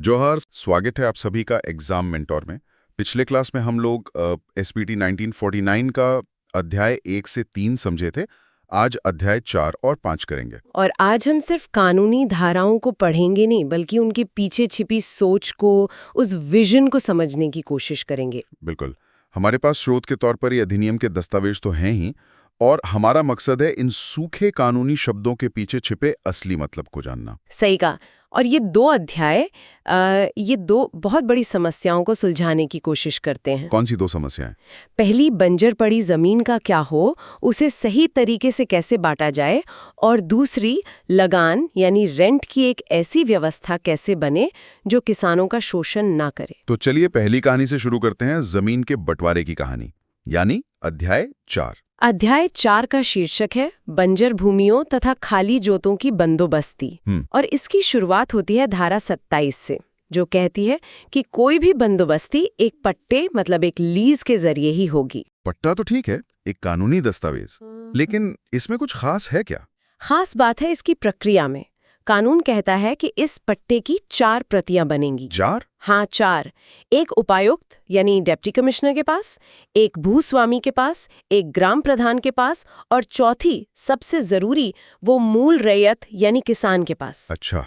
जोहार, स्वागत है आप सभी का एग्जाम मेंटोर में। पिछले क्लास में हम लोग एसपीटी 1949 का अध्याय 1 से 3 समझे थे। आज अध्याय 4 और 5 करेंगे। और आज हम सिर्फ कानूनी धाराओं को पढ़ेंगे नहीं, बल्कि उनके पीछे छिपी सोच को, उस विजन को समझने की कोशिश करेंगे। बिल्कुल। हमारे पास स्रोत के तौर पर ये अधिनियम के दस्तावेज तो हैं ही, और हमारा मकसद है इन सूखे कानूनी शब्दों के पीछे छिपे असली मतलब को जानना। सही कहा। और ये दो अध्याय ये दो बहुत बड़ी समस्याओं को सुलझाने की कोशिश करते हैं। कौन सी दो समस्याएं? पहली, बंजर पड़ी जमीन का क्या हो, उसे सही तरीके से कैसे बांटा जाए, और दूसरी, लगान यानी रेंट की एक ऐसी व्यवस्था कैसे बने जो किसानों का शोषण ना करे। तो चलिए पहली कहानी से शुरू करते हैं, जमीन के बंटवारे की कहानी, यानी अध्याय 4। अध्याय 4 का शीर्षक है बंजर भूमियों तथा खाली जोतों की बंदोबस्ती। और इसकी शुरुआत होती है धारा 27 से, जो कहती है कि कोई भी बंदोबस्ती एक पट्टे मतलब एक लीज के जरिए ही होगी। पट्टा तो ठीक है, एक कानूनी दस्तावेज, लेकिन इसमें कुछ खास है क्या? खास बात है इसकी प्रक्रिया में। कानून कहता है कि इस पट्टे की 4 प्रतियां बनेंगी। 4? हाँ, 4। एक उपायुक्त यानी डिप्टी कमिश्नर के पास, एक भूस्वामी के पास, एक ग्राम प्रधान के पास, और चौथी, सबसे जरूरी, वो मूल रैयत यानी किसान के पास। अच्छा।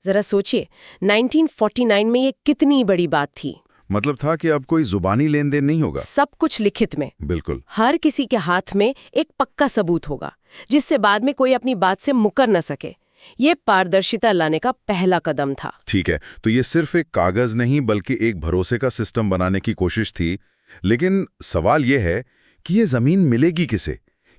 जरा सोचिए, 1949 में ये कितनी बड़ी बात थी। मतलब था कि अब कोई जुबानी लेन देन नहीं होगा। सब कुछ लिखित में। बिल्कुल। हर किसी के हाथ में एक पक्का सबूत होगा, जिससे बाद में कोई अपनी बात से मुकर न सके। ये पारदर्शिता लाने का पहला कदम था। ठीक है, तो ये सिर्फ एक कागज नहीं बल्कि एक भरोसे का सिस्टम बनाने की कोशिश थी। लेकिन सवाल ये है कि ये जमीन मिलेगी किसे?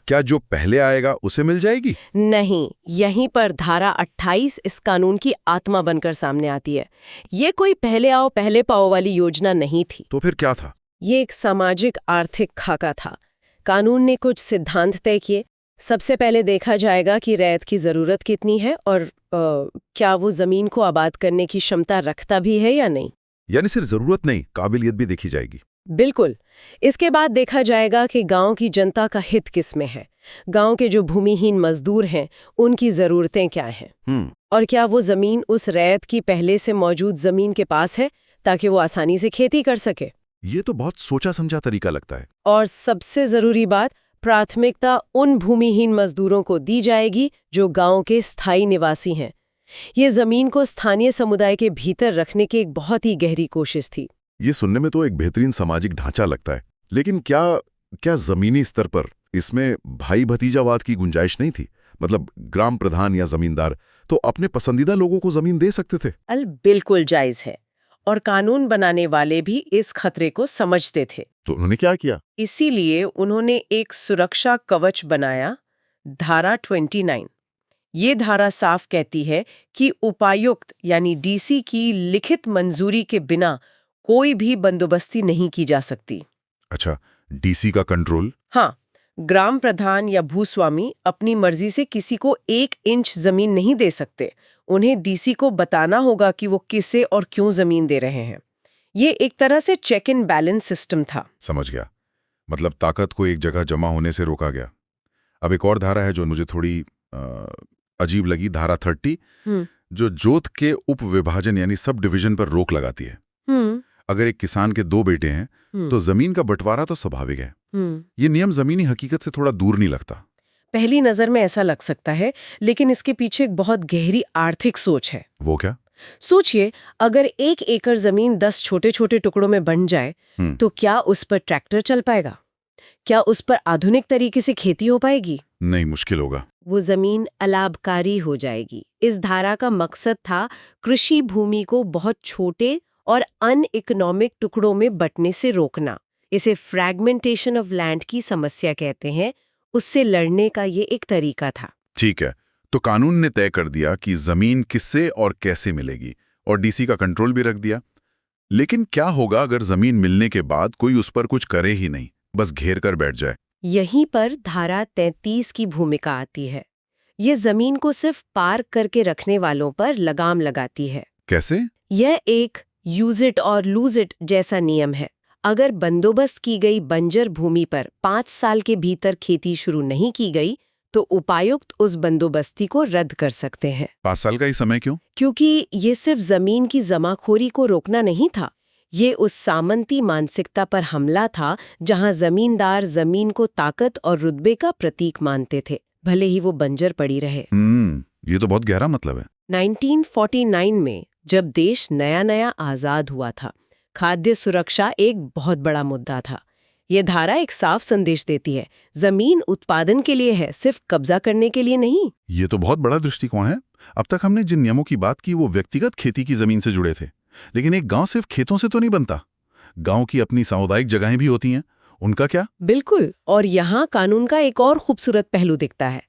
क्या जो पहले आएगा उसे मिल जाएगी? नहीं, यहीं पर धारा 28 इस कानून की आत्मा बनकर सामने आती है। ये कोई पहले आओ पहले पाओ वाली योजना नहीं थी। तो फिर क्या था? ये एक सामाजिक आर्थिक खाका था। कानून ने कुछ सिद्धांत तय किए। सबसे पहले देखा जाएगा कि रैयत की जरूरत कितनी है, और क्या वो जमीन को आबाद करने की क्षमता रखता भी है या नहीं। यानी सिर्फ जरूरत नहीं, काबिलियत भी देखी जाएगी। बिल्कुल। इसके बाद देखा जाएगा कि गांव की जनता का हित किस में है। गांव के जो भूमिहीन मजदूर हैं, उनकी जरूरतें क्या हैं, और क्या वो जमीन उस रैयत की पहले से मौजूद जमीन के पास है, ताकि वो आसानी से खेती कर सके। ये तो बहुत सोचा समझा तरीका लगता है। और सबसे जरूरी बात, प्राथमिकता उन भूमिहीन मजदूरों को दी जाएगी जो गांव के स्थायी निवासी हैं। ये जमीन को स्थानीय समुदाय के भीतर रखने की एक बहुत ही गहरी कोशिश थी। ये सुनने में तो एक बेहतरीन सामाजिक ढांचा लगता है, लेकिन क्या जमीनी स्तर पर इसमें भाई भतीजावाद की गुंजाइश नहीं थी? मतलब ग्राम प्रधान या जमींदार तो अपने पसंदीदा लोगों को जमीन दे सकते थे। बिल्कुल जायज है, और कानून बनाने वाले भी इस खतरे को समझते थे। तो उन्होंने क्या किया? इसीलिए उन्होंने एक सुरक्षा कवच बनाया, धारा 29। ये धारा साफ कहती है कि उपायुक्त यानी डीसी की लिखित मंजूरी के बिना कोई भी बंदोबस्ती नहीं की जा सकती। अच्छा, डीसी का कंट्रोल? हाँ, ग्राम प्रधान या भूस्वामी अपनी मर्जी से किसी को 1 इंच जमीन नहीं दे सकते। उन्हें डीसी को बताना होगा कि वो किसे और क्यों जमीन दे रहे हैं। ये एक तरह से चेक एंड बैलेंस सिस्टम था। समझ गया। मतलब ताकत को एक जगह जमा होने से रोका गया। अब एक और धारा है जो मुझे थोड़ी अजीब लगी, धारा 30, जो जोत के उपविभाजन यानी सब डिवीजन पर रोक लगाती है। अगर एक किसान के 2 बेटे हैं तो जमीन का बंटवारा तो स्वाभाविक है। ये नियम जमीनी हकीकत से थोड़ा दूर नहीं लगता? पहली नजर में ऐसा लग सकता है, लेकिन इसके पीछे एक बहुत गहरी आर्थिक सोच है। वो क्या? सोचिए, अगर 1 एकड़ जमीन 10 छोटे छोटे टुकड़ों में बंट जाए, तो क्या उस पर ट्रैक्टर चल पाएगा? क्या उस पर आधुनिक तरीके से खेती हो पाएगी? नहीं, मुश्किल होगा। वो जमीन अलाभकारी हो जाएगी। इस धारा का मकसद था कृषि भूमि को बहुत छोटे और अनइकोनॉमिक टुकड़ों में बंटने से रोकना। इसे फ्रैगमेंटेशन ऑफ लैंड की समस्या कहते हैं। उससे लड़ने का ये एक तरीका था। ठीक है, तो कानून ने तय कर दिया कि जमीन किससे और कैसे मिलेगी, और डीसी का कंट्रोल भी रख दिया। लेकिन क्या होगा अगर जमीन मिलने के बाद कोई उस पर कुछ करे ही नहीं, बस घेर कर बैठ जाए? यहीं पर धारा 33 की भूमिका आती है। ये जमीन को सिर्फ पार्क करके रखने वालों पर लगाम लगाती है। कैसे? यह एक यूज इट और लूज इट जैसा नियम है। अगर बंदोबस्त की गई बंजर भूमि पर 5 साल के भीतर खेती शुरू नहीं की गई, तो उपायुक्त उस बंदोबस्ती को रद्द कर सकते हैं। 5 साल का ही समय क्यों? क्योंकि ये सिर्फ जमीन की जमाखोरी को रोकना नहीं था, ये उस सामंती मानसिकता पर हमला था जहां जमींदार जमीन को ताकत और रुतबे का प्रतीक मानते थे, भले ही वो बंजर पड़ी रहे। ये तो बहुत गहरा मतलब है। 1949 में जब देश नया नया आजाद हुआ था, खाद्य सुरक्षा एक बहुत बड़ा मुद्दा था। ये धारा एक साफ संदेश देती है, जमीन उत्पादन के लिए है, सिर्फ कब्जा करने के लिए नहीं। ये तो बहुत बड़ा दृष्टिकोण है। अब तक हमने जिन नियमों की बात की वो व्यक्तिगत खेती की जमीन से जुड़े थे, लेकिन एक गांव सिर्फ खेतों से तो नहीं बनता। गांव की अपनी सामुदायिक जगहें भी होती हैं, उनका क्या? बिल्कुल, और यहाँ कानून का एक और खूबसूरत पहलू दिखता है।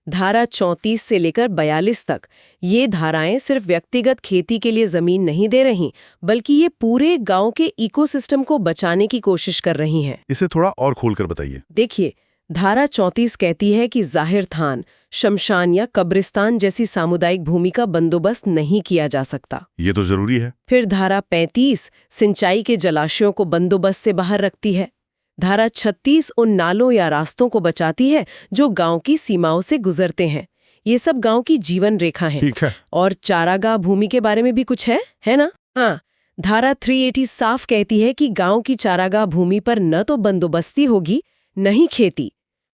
धारा 34 से लेकर 42 तक ये धाराएं सिर्फ व्यक्तिगत खेती के लिए जमीन नहीं दे रही, बल्कि ये पूरे गांव के इकोसिस्टम को बचाने की कोशिश कर रही हैं। इसे थोड़ा और खोलकर बताइए। देखिए, धारा 34 कहती है कि जाहिर थान, शमशान या कब्रिस्तान जैसी सामुदायिक भूमि का बंदोबस्त नहीं किया जा सकता। ये तो जरूरी है। फिर धारा 35 सिंचाई के जलाशयों को बंदोबस्त से बाहर रखती है। धारा 36 उन नालों या रास्तों को बचाती है जो गांव की सीमाओं से गुजरते हैं। ये सब गांव की जीवन रेखा है। ठीक है। और चारागाह भूमि के बारे में भी कुछ है ना? हाँ, धारा 380 साफ कहती है कि गांव की चारागाह भूमि पर न तो बंदोबस्ती होगी, न ही खेती।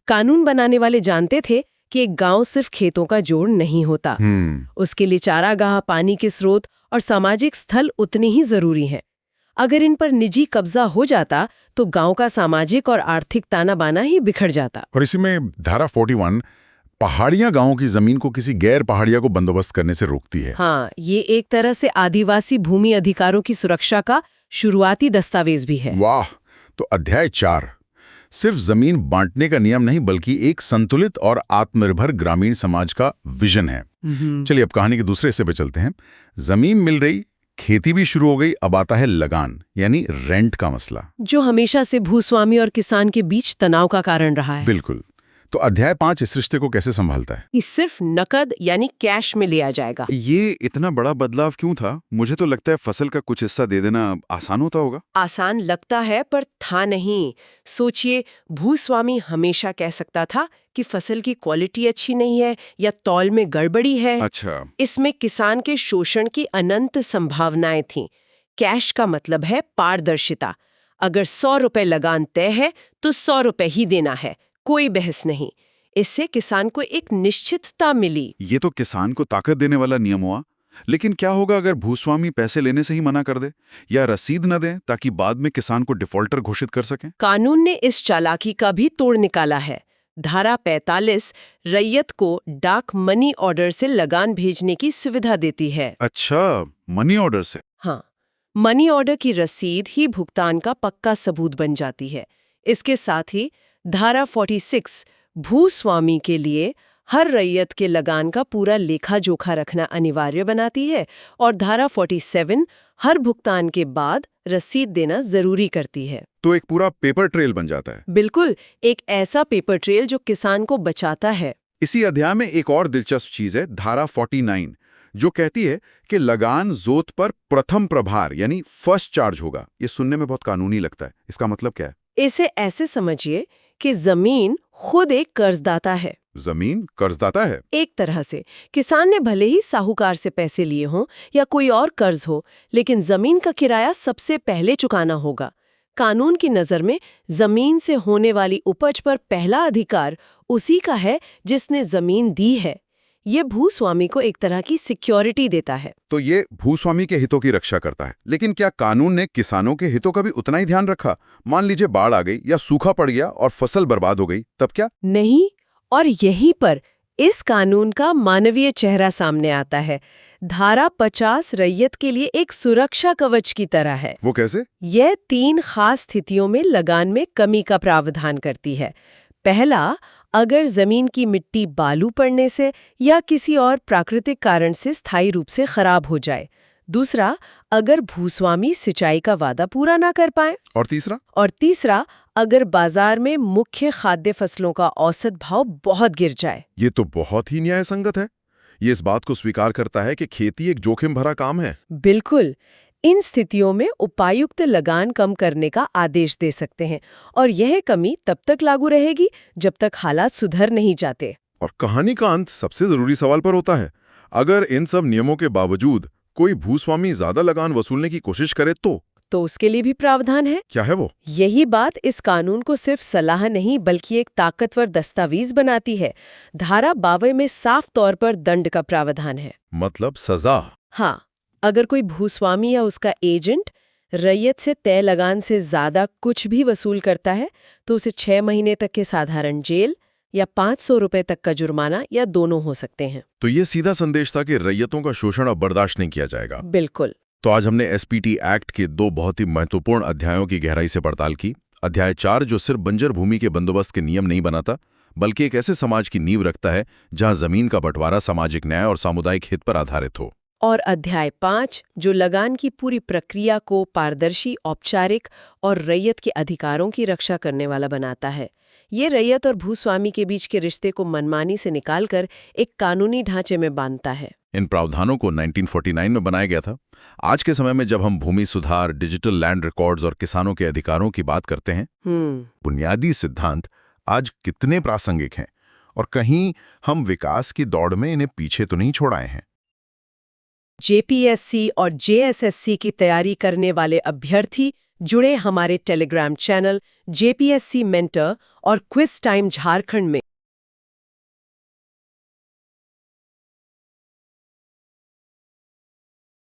कानून बनाने वाले जानते थे कि एक गांव सिर्फ खेतों का जोड़ नहीं होता। उसके लिए चारागाह, पानी के स्रोत और सामाजिक स्थल उतने ही जरूरी हैं। अगर इन पर निजी कब्जा हो जाता तो गांव का सामाजिक और आर्थिक ताना बाना ही बिखर जाता। और इसी में धारा 41 पहाड़ियां गांवों की जमीन को किसी गैर पहाड़िया को बंदोबस्त करने से रोकती है। हाँ, ये एक तरह से आदिवासी भूमि अधिकारों की सुरक्षा का शुरुआती दस्तावेज भी है। वाह! तो अध्याय 4 सिर्फ जमीन बांटने का नियम नहीं, बल्कि एक संतुलित और आत्मनिर्भर ग्रामीण समाज का विजन है। चलिए अब कहानी के दूसरे हिस्से पे चलते हैं। जमीन मिल रही, खेती भी शुरू हो गई, अब आता है लगान यानी रेंट का मसला, जो हमेशा से भूस्वामी और किसान के बीच तनाव का कारण रहा है। बिल्कुल। तो अध्याय 5 इस रिश्ते को कैसे संभालता है? कि सिर्फ नकद यानी कैश में लिया जाएगा। ये इतना बड़ा बदलाव क्यों था? मुझे तो लगता है फसल का कुछ हिस्सा दे देना आसान होता होगा। आसान लगता है पर था नहीं। सोचिए, भूस्वामी हमेशा कह सकता था कि फसल की क्वालिटी अच्छी नहीं है या तौल में गड़बड़ी है। अच्छा। इसमें किसान के शोषण की अनंत संभावनाएं थीं। कैश का मतलब है पारदर्शिता। अगर 100 रुपए लगान तय है तो 100 रुपए ही देना है, कोई बहस नहीं। इससे किसान को एक निश्चितता मिली। ये तो किसान को ताकत देने वाला नियम हुआ। लेकिन क्या होगा अगर भूस्वामी पैसे लेने से ही मना कर दे या रसीद न दे, ताकि बाद में किसान को डिफॉल्टर घोषित कर सकें? कानून ने इस चालाकी का भी तोड़ निकाला है। धारा 45 रैयत को डाक मनी ऑर्डर से लगान भेजने की सुविधा देती है। अच्छा, मनी ऑर्डर से? हाँ, मनी ऑर्डर की रसीद ही भुगतान का पक्का सबूत बन जाती है। इसके साथ ही धारा 46 भूस्वामी के लिए हर रैयत के लगान का पूरा लेखा जोखा रखना अनिवार्य बनाती है और धारा 47 हर भुगतान के बाद रसीद देना जरूरी करती है। तो एक पूरा पेपर ट्रेल बन जाता है। बिल्कुल, एक ऐसा पेपर ट्रेल जो किसान को बचाता है। इसी अध्याय में एक और दिलचस्प चीज है, धारा 49, जो कहती है कि लगान जोत पर प्रथम प्रभार यानी फर्स्ट चार्ज होगा। ये सुनने में बहुत कानूनी लगता है। इसका मतलब क्या है? इसे ऐसे समझिए कि जमीन खुद एक कर्जदाता है। जमीन कर्जदाता है? एक तरह से किसान ने भले ही साहूकार से पैसे लिए हों या कोई और कर्ज हो, लेकिन जमीन का किराया सबसे पहले चुकाना होगा। कानून की नजर में जमीन से होने वाली उपज पर पहला अधिकार उसी का है जिसने जमीन दी है। ये भूस्वामी को एक तरह की सिक्योरिटी देता है। तो ये भूस्वामी के हितों की रक्षा करता है। लेकिन क्या कानून ने किसानों के हितों का भी उतना ही ध्यान रखा? मान लीजिए बाढ़ आ गई या सूखा पड़ गया और फसल बर्बाद हो गई, तब क्या? नहीं, और यहीं पर इस कानून का मानवीय चेहरा सामने आता है। धारा 50 रैयत के लिए एक सुरक्षा कवच की तरह है। वो कैसे? यह 3 खास स्थितियों में लगान में कमी का प्रावधान करती है। पहला, अगर जमीन की मिट्टी बालू पड़ने से या किसी और प्राकृतिक कारण से स्थायी रूप से खराब हो जाए। दूसरा, अगर भूस्वामी सिंचाई का वादा पूरा ना कर पाए। और तीसरा? और तीसरा, अगर बाजार में मुख्य खाद्य फसलों का औसत भाव बहुत गिर जाए। ये तो बहुत ही न्याय संगत है। ये इस बात को स्वीकार करता है कि खेती एक जोखिम भरा काम है। बिल्कुल। इन स्थितियों में उपायुक्त लगान कम करने का आदेश दे सकते हैं और यह कमी तब तक लागू रहेगी जब तक हालात सुधर नहीं जाते। और कहानी का अंत सबसे जरूरी सवाल पर होता है। अगर इन सब नियमों के बावजूद कोई भूस्वामी ज्यादा लगान वसूलने की कोशिश करे तो उसके लिए भी प्रावधान है। क्या है वो? यही बात इस कानून को सिर्फ सलाह नहीं बल्कि एक ताकतवर दस्तावेज बनाती है। धारा 52 में साफ तौर पर दंड का प्रावधान है। मतलब सजा? हाँ, अगर कोई भूस्वामी या उसका एजेंट रैयत से तय लगान से ज्यादा कुछ भी वसूल करता है तो उसे 6 महीने तक के साधारण जेल या 500 रुपए तक का जुर्माना या दोनों हो सकते हैं। तो ये सीधा संदेश था कि रैयतों का शोषण अब बर्दाश्त नहीं किया जाएगा। बिल्कुल। तो आज हमने एसपीटी एक्ट के 2 बहुत ही महत्वपूर्ण अध्यायों की गहराई से पड़ताल की। अध्याय 4 जो सिर्फ बंजर भूमि के बंदोबस्त के नियम नहीं बनाता बल्कि एक ऐसे समाज की नींव रखता है जहां जमीन का बंटवारा सामाजिक न्याय और सामुदायिक हित पर आधारित हो। और अध्याय 5 जो लगान की पूरी प्रक्रिया को पारदर्शी, औपचारिक और रैयत के अधिकारों की रक्षा करने वाला बनाता है। ये रैयत और भूस्वामी के बीच के रिश्ते को मनमानी से निकालकर एक कानूनी ढांचे में बांधता है। इन प्रावधानों को 1949 में बनाया गया था। आज के समय में जब हम भूमि सुधार, डिजिटल लैंड रिकॉर्ड्स और किसानों के अधिकारों की बात करते हैं, बुनियादी सिद्धांत आज कितने प्रासंगिक हैं और कहीं हम विकास की दौड़ में इन्हें पीछे तो नहीं छोड़ आए हैं। जेपीएससी और जेएसएससी की तैयारी करने वाले अभ्यर्थी जुड़े हमारे टेलीग्राम चैनल जेपीएससी मेंटर और क्विज टाइम झारखंड में।